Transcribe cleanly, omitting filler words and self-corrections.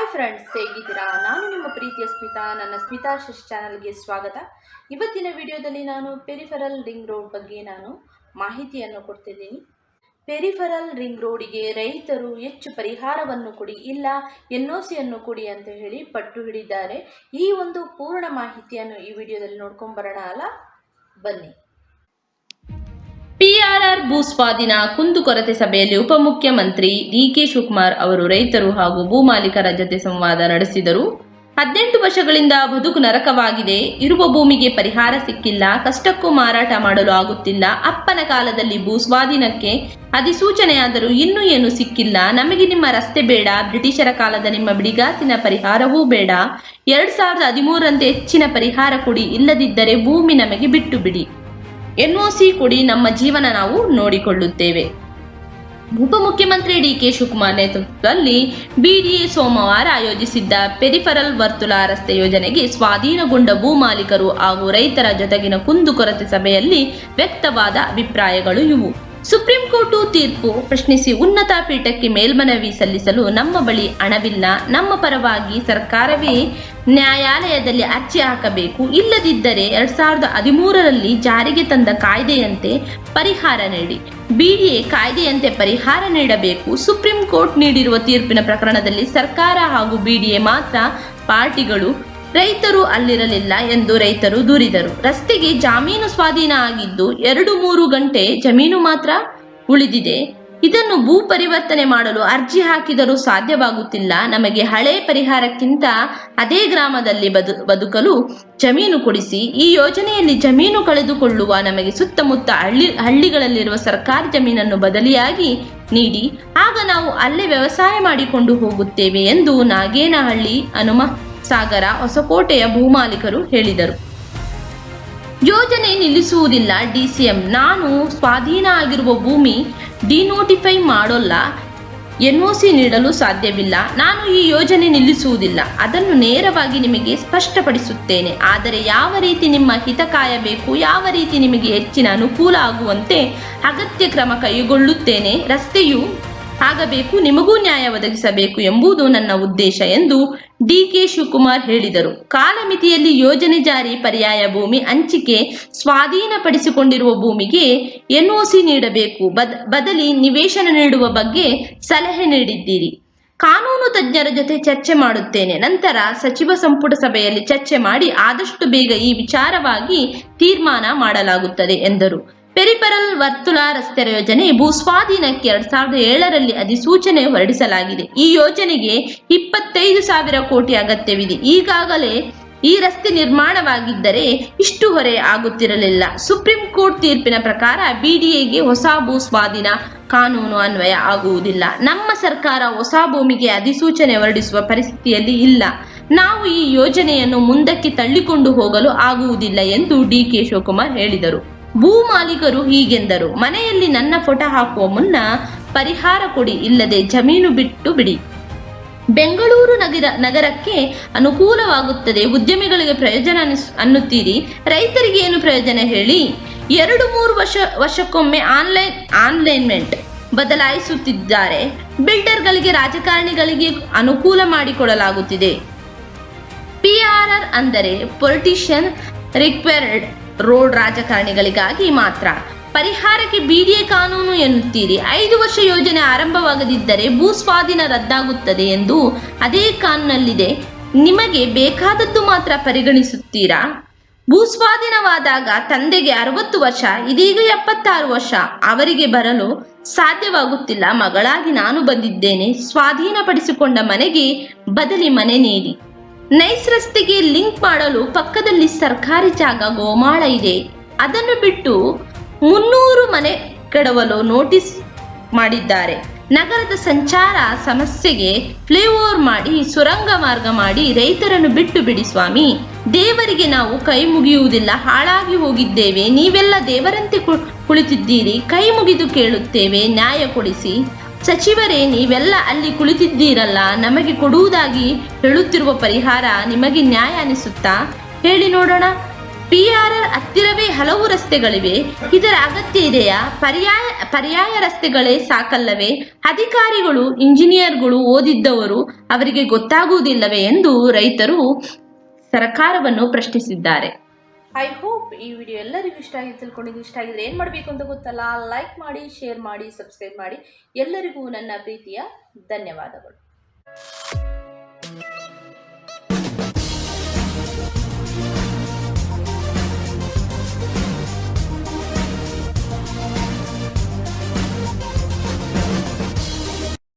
Hi friends, ಹೇಗಿದ್ದೀರಾ? ನಾನು ನಿಮ್ಮ ಪ್ರೀತಿಯ ಸ್ಮಿತಾ. ನನ್ನ ಸ್ಮಿತಾ ಚಾನಲ್ಗೆ ಸ್ವಾಗತ. ಇವತ್ತಿನ ವಿಡಿಯೋದಲ್ಲಿ ನಾನು ಪೆರಿಫೆರಲ್ ರಿಂಗ್ ರೋಡ್ ಬಗ್ಗೆ ಮಾಹಿತಿಯನ್ನು ಕೊಡ್ತಿದ್ದೀನಿ. ಪೆರಿಫೆರಲ್ ರಿಂಗ್ ರೋಡಿಗೆ ರೈತರು ಹೆಚ್ಚು ಪರಿಹಾರವನ್ನು ಕೊಡಿ, ಇಲ್ಲ NOCಯನ್ನು ಕೊಡಿ ಅಂತ ಹೇಳಿ ಪಟ್ಟು ಹಿಡಿದ್ದಾರೆ. ಈ ಒಂದು ಪೂರ್ಣ ಮಾಹಿತಿಯನ್ನು ಈ ವಿಡಿಯೋದಲ್ಲಿ ನೋಡ್ಕೊಂಡು ಬರೋಣ ಅಲ್ಲ, ಬನ್ನಿ. PRR ಭೂ ಸ್ವಾಧೀನ ಕುಂದುಕೊರತೆ ಸಭೆಯಲ್ಲಿ ಉಪಮುಖ್ಯಮಂತ್ರಿ DK ಶಿವಕುಮಾರ್ ಅವರು ರೈತರು ಹಾಗೂ ಭೂ ಮಾಲೀಕರ ಜೊತೆ ಸಂವಾದ ನಡೆಸಿದರು. 18 ವರ್ಷಗಳಿಂದ ಬದುಕು ನರಕವಾಗಿದೆ, ಇರುವ ಭೂಮಿಗೆ ಪರಿಹಾರ ಸಿಕ್ಕಿಲ್ಲ, ಕಷ್ಟಕ್ಕೂ ಮಾರಾಟ ಮಾಡಲು ಆಗುತ್ತಿಲ್ಲ, ಅಪ್ಪನ ಕಾಲದಲ್ಲಿ ಭೂ ಸ್ವಾಧೀನಕ್ಕೆ ಅಧಿಸೂಚನೆಯಾದರೂ ಇನ್ನೂ ಏನು ಸಿಕ್ಕಿಲ್ಲ, ನಮಗೆ ನಿಮ್ಮ ರಸ್ತೆ ಬೇಡ, ಬ್ರಿಟಿಷರ ಕಾಲದ ನಿಮ್ಮ ಬಿಡಿಗಾಸಿನ ಪರಿಹಾರವೂ ಬೇಡ, 2013ರಂತೆ ಹೆಚ್ಚಿನ ಪರಿಹಾರ ಕೊಡಿ, ಇಲ್ಲದಿದ್ದರೆ ಭೂಮಿ ನಮಗೆ ಬಿಟ್ಟು ಬಿಡಿ, NOC ಕೊಡಿ, ನಮ್ಮ ಜೀವನ ನಾವು ನೋಡಿಕೊಳ್ಳುತ್ತೇವೆ. ಉಪಮುಖ್ಯಮಂತ್ರಿ DK ಶಿವಕುಮಾರ್ ನೇತೃತ್ವದಲ್ಲಿ BDA ಸೋಮವಾರ ಆಯೋಜಿಸಿದ್ದ ಪೆರಿಫೆರಲ್ ವರ್ತುಲ ರಸ್ತೆ ಯೋಜನೆಗೆ ಸ್ವಾಧೀನಗೊಂಡ ಭೂ ಮಾಲೀಕರು ಹಾಗೂ ರೈತರ ಜೊತೆಗಿನ ಕುಂದುಕೊರತೆ ಸಭೆಯಲ್ಲಿ ವ್ಯಕ್ತವಾದ ಅಭಿಪ್ರಾಯಗಳು ಇವು. ಸುಪ್ರೀಂ ಕೋರ್ಟ್ ತೀರ್ಪು ಪ್ರಶ್ನಿಸಿ ಉನ್ನತ ಪೀಠಕ್ಕೆ ಮೇಲ್ಮನವಿ ಸಲ್ಲಿಸಲು ನಮ್ಮ ಬಳಿ ಹಣವಿಲ್ಲ, ನಮ್ಮ ಪರವಾಗಿ ಸರ್ಕಾರವೇ ನ್ಯಾಯಾಲಯದಲ್ಲಿ ಅರ್ಜಿ ಹಾಕಬೇಕು, ಇಲ್ಲದಿದ್ದರೆ 2013ರಲ್ಲಿ ಜಾರಿಗೆ ತಂದ ಕಾಯ್ದೆಯಂತೆ ಪರಿಹಾರ ನೀಡಿ, BDA ಕಾಯ್ದೆಯಂತೆ ಪರಿಹಾರ ನೀಡಬೇಕು. ಸುಪ್ರೀಂ ಕೋರ್ಟ್ ನೀಡಿರುವ ತೀರ್ಪಿನ ಪ್ರಕರಣದಲ್ಲಿ ಸರ್ಕಾರ ಹಾಗೂ BDA ಮಾತ್ರ ಪಾರ್ಟಿಗಳು, ರೈತರು ಅಲ್ಲಿರಲಿಲ್ಲ ಎಂದು ರೈತರು ದೂರಿದರು. ರಸ್ತೆಗೆ ಜಮೀನು ಸ್ವಾಧೀನ ಆಗಿದ್ದು 2-3 ಗಂಟೆ ಜಮೀನು ಮಾತ್ರ ಉಳಿದಿದೆ. ಇದನ್ನು ಭೂ ಪರಿವರ್ತನೆ ಮಾಡಲು ಅರ್ಜಿ ಹಾಕಿದರೂ ಸಾಧ್ಯವಾಗುತ್ತಿಲ್ಲ. ನಮಗೆ ಹಳೆ ಪರಿಹಾರಕ್ಕಿಂತ ಅದೇ ಗ್ರಾಮದಲ್ಲಿ ಬದುಕಲು ಜಮೀನು ಕೊಡಿಸಿ. ಈ ಯೋಜನೆಯಲ್ಲಿ ಜಮೀನು ಕಳೆದುಕೊಳ್ಳುವ ನಮಗೆ ಸುತ್ತಮುತ್ತ ಹಳ್ಳಿಗಳಲ್ಲಿರುವ ಸರ್ಕಾರಿ ಜಮೀನನ್ನು ಬದಲಿಯಾಗಿ ನೀಡಿ, ಆಗ ನಾವು ಅಲ್ಲೇ ವ್ಯವಸಾಯ ಮಾಡಿಕೊಂಡು ಹೋಗುತ್ತೇವೆ ಎಂದು ನಾಗೇನಹಳ್ಳಿ, ಹನುಮಸಾಗರ, ಹೊಸಕೋಟೆಯ ಭೂಮಾಲೀಕರು ಹೇಳಿದರು. ಯೋಜನೆ ನಿಲ್ಲಿಸುವುದಿಲ್ಲ DCM, ನಾನು ಸ್ವಾಧೀನ ಆಗಿರುವ ಭೂಮಿ ಡಿನೋಟಿಫೈ ಮಾಡೋಲ್ಲ, NOC ನೀಡಲು ಸಾಧ್ಯವಿಲ್ಲ. ನಾನು ಈ ಯೋಜನೆ ನಿಲ್ಲಿಸುವುದಿಲ್ಲ, ಅದನ್ನು ನೇರವಾಗಿ ನಿಮಗೆ ಸ್ಪಷ್ಟಪಡಿಸುತ್ತೇನೆ. ಆದರೆ ಯಾವ ರೀತಿ ನಿಮ್ಮ ಹಿತ ಕಾಯಬೇಕು, ಯಾವ ರೀತಿ ನಿಮಗೆ ಹೆಚ್ಚಿನ ಅನುಕೂಲ ಆಗುವಂತೆ ಅಗತ್ಯ ಕ್ರಮ ಕೈಗೊಳ್ಳುತ್ತೇನೆ. ರಸ್ತೆಯು ಆಗಬೇಕು, ನಿಮಗೂ ನ್ಯಾಯ ಒದಗಿಸಬೇಕು ಎಂಬುದು ನನ್ನ ಉದ್ದೇಶ ಎಂದು DK ಶಿವಕುಮಾರ್ ಹೇಳಿದರು. ಕಾಲಮಿತಿಯಲ್ಲಿ ಯೋಜನೆ ಜಾರಿ, ಪರ್ಯಾಯ ಭೂಮಿ ಹಂಚಿಕೆ, ಸ್ವಾಧೀನಪಡಿಸಿಕೊಂಡಿರುವ ಭೂಮಿಗೆ NOC ನೀಡಬೇಕು, ಬದಲಿ ನಿವೇಶನ ನೀಡುವ ಬಗ್ಗೆ ಸಲಹೆ ನೀಡಿದ್ದೀರಿ. ಕಾನೂನು ತಜ್ಞರ ಜೊತೆ ಚರ್ಚೆ ಮಾಡುತ್ತೇನೆ, ನಂತರ ಸಚಿವ ಸಂಪುಟ ಸಭೆಯಲ್ಲಿ ಚರ್ಚೆ ಮಾಡಿ ಆದಷ್ಟು ಬೇಗ ಈ ವಿಚಾರವಾಗಿ ತೀರ್ಮಾನ ಮಾಡಲಾಗುತ್ತದೆ ಎಂದರು. ಪೆರಿಫೆರಲ್ ವರ್ತುಲ ರಸ್ತೆ ಯೋಜನೆ ಭೂಸ್ವಾಧೀನಕ್ಕೆ 2007ರಲ್ಲಿ ಅಧಿಸೂಚನೆ ಹೊರಡಿಸಲಾಗಿದೆ. ಈ ಯೋಜನೆಗೆ 25,000 ಕೋಟಿ ಅಗತ್ಯವಿದೆ. ಈಗಾಗಲೇ ಈ ರಸ್ತೆ ನಿರ್ಮಾಣವಾಗಿದ್ದರೆ ಇಷ್ಟು ಹೊರೆ ಆಗುತ್ತಿರಲಿಲ್ಲ. ಸುಪ್ರೀಂ ಕೋರ್ಟ್ ತೀರ್ಪಿನ ಪ್ರಕಾರ BDAಗೆ ಹೊಸ ಭೂ ಸ್ವಾಧೀನ ಕಾನೂನು ಅನ್ವಯ ಆಗುವುದಿಲ್ಲ. ನಮ್ಮ ಸರ್ಕಾರ ಹೊಸ ಭೂಮಿಗೆ ಅಧಿಸೂಚನೆ ಹೊರಡಿಸುವ ಪರಿಸ್ಥಿತಿಯಲ್ಲಿ ಇಲ್ಲ. ನಾವು ಈ ಯೋಜನೆಯನ್ನು ಮುಂದಕ್ಕೆ ತಳ್ಳಿಕೊಂಡು ಹೋಗಲು ಆಗುವುದಿಲ್ಲ ಎಂದು DK ಶಿವಕುಮಾರ್ ಹೇಳಿದರು. ಭೂ ಮಾಲೀಕರು ಹೀಗೆಂದರು: ಮನೆಯಲ್ಲಿ ನನ್ನ ಫೋಟೋ ಹಾಕುವ ಮುನ್ನ ಪರಿಹಾರ ಕೊಡಿ, ಇಲ್ಲದೆ ಜಮೀನು ಬಿಟ್ಟು ಬಿಡಿ. ಬೆಂಗಳೂರು ನಗರಕ್ಕೆ ಅನುಕೂಲವಾಗುತ್ತದೆ, ಉದ್ಯಮಿಗಳಿಗೆ ಪ್ರಯೋಜನ ಅನ್ನುತ್ತೀರಿ, ರೈತರಿಗೆ ಏನು ಪ್ರಯೋಜನ ಹೇಳಿ? 2-3 ವರ್ಷಕ್ಕೊಮ್ಮೆ ಆನ್ಲೈನ್ಮೆಂಟ್ ಬದಲಾಯಿಸುತ್ತಿದ್ದಾರೆ. ಬಿಲ್ಡರ್ಗಳಿಗೆ, ರಾಜಕಾರಣಿಗಳಿಗೆ ಅನುಕೂಲ ಮಾಡಿಕೊಡಲಾಗುತ್ತಿದೆ. PRR ಅಂದರೆ ಪೊಲಿಟಿಷಿಯನ್ ರಿಕ್ವೈರ್ಡ್ ರೋಡ್, ರಾಜಕಾರಣಿಗಳಿಗಾಗಿ ಮಾತ್ರ. ಪರಿಹಾರಕ್ಕೆ BDA ಕಾನೂನು ಎನ್ನುತ್ತೀರಿ. 5 ವರ್ಷ ಯೋಜನೆ ಆರಂಭವಾಗದಿದ್ದರೆ ಭೂ ಸ್ವಾಧೀನ ರದ್ದಾಗುತ್ತದೆ ಎಂದು ಅದೇ ಕಾನೂನಲ್ಲಿದೆ. ನಿಮಗೆ ಬೇಕಾದದ್ದು ಮಾತ್ರ ಪರಿಗಣಿಸುತ್ತೀರಾ? ಭೂಸ್ವಾಧೀನವಾದಾಗ ತಂದೆಗೆ 60 ವರ್ಷ, ಇದೀಗ 76 ವರ್ಷ, ಅವರಿಗೆ ಬರಲು ಸಾಧ್ಯವಾಗುತ್ತಿಲ್ಲ. ಮಗಳಾಗಿ ನಾನು ಬಂದಿದ್ದೇನೆ. ಸ್ವಾಧೀನಪಡಿಸಿಕೊಂಡ ಮನೆಗೆ ಬದಲಿ ಮನೆ ನೀಡಿ. ನೈಸ್ ರಸ್ತೆಗೆ ಲಿಂಕ್ ಮಾಡಲು ಪಕ್ಕದಲ್ಲಿ ಸರ್ಕಾರಿ ಜಾಗ ಗೋಮಾಳ ಇದೆ, ಅದನ್ನು ಬಿಟ್ಟು 300 ಮನೆ ಕೆಡವಲು ನೋಟಿಸ್ ಮಾಡಿದ್ದಾರೆ. ನಗರದ ಸಂಚಾರ ಸಮಸ್ಯೆಗೆ ಫ್ಲೈಓವರ್ ಮಾಡಿ, ಸುರಂಗ ಮಾರ್ಗ ಮಾಡಿ, ರೈತರನ್ನು ಬಿಟ್ಟು ಬಿಡಿ ಸ್ವಾಮಿ. ದೇವರಿಗೆ ನಾವು ಕೈ ಮುಗಿಯುವುದಿಲ್ಲ, ಹಾಳಾಗಿ ಹೋಗಿದ್ದೇವೆ. ನೀವೆಲ್ಲ ದೇವರಂತೆ ಕುಳಿತಿದ್ದೀರಿ, ಕೈ ಮುಗಿದು ಕೇಳುತ್ತೇವೆ, ನ್ಯಾಯ ಕೊಡಿಸಿ. ಸಚಿವರೇ, ನೀವೆಲ್ಲ ಅಲ್ಲಿ ಕುಳಿತಿದ್ದೀರಲ್ಲ, ನಮಗೆ ಕೊಡುವುದಾಗಿ ಹೇಳುತ್ತಿರುವ ಪರಿಹಾರ ನಿಮಗೆ ನ್ಯಾಯ ಅನಿಸುತ್ತಾ? ಹೇಳಿ ನೋಡೋಣ. PRR ಹತ್ತಿರವೇ ಹಲವು ರಸ್ತೆಗಳಿವೆ. ಇದರ ಅಗತ್ಯ ಇದೆಯಾ? ಪರ್ಯಾಯ ರಸ್ತೆಗಳೇ ಸಾಕಲ್ಲವೇ? ಅಧಿಕಾರಿಗಳು, ಇಂಜಿನಿಯರ್ಗಳು ಓದಿದ್ದವರು, ಅವರಿಗೆ ಗೊತ್ತಾಗುವುದಿಲ್ಲವೇ ಎಂದು ರೈತರು ಸರ್ಕಾರವನ್ನು ಪ್ರಶ್ನಿಸಿದ್ದಾರೆ. ಐ ಹೋಪ್ ಈ ವಿಡಿಯೋ ಎಲ್ಲರಿಗೂ ಇಷ್ಟ ಆಗಿ ತಿಳ್ಕೊಂಡಿದ್ದು. ಇಷ್ಟ ಆಗಿದ್ರೆ ಏನು ಮಾಡಬೇಕು ಅಂತ ಗೊತ್ತಲ್ಲ, ಲೈಕ್ ಮಾಡಿ, ಶೇರ್ ಮಾಡಿ, ಸಬ್ಸ್ಕ್ರೈಬ್ ಮಾಡಿ. ಎಲ್ಲರಿಗೂ ನನ್ನ ಪ್ರೀತಿಯ ಧನ್ಯವಾದಗಳು.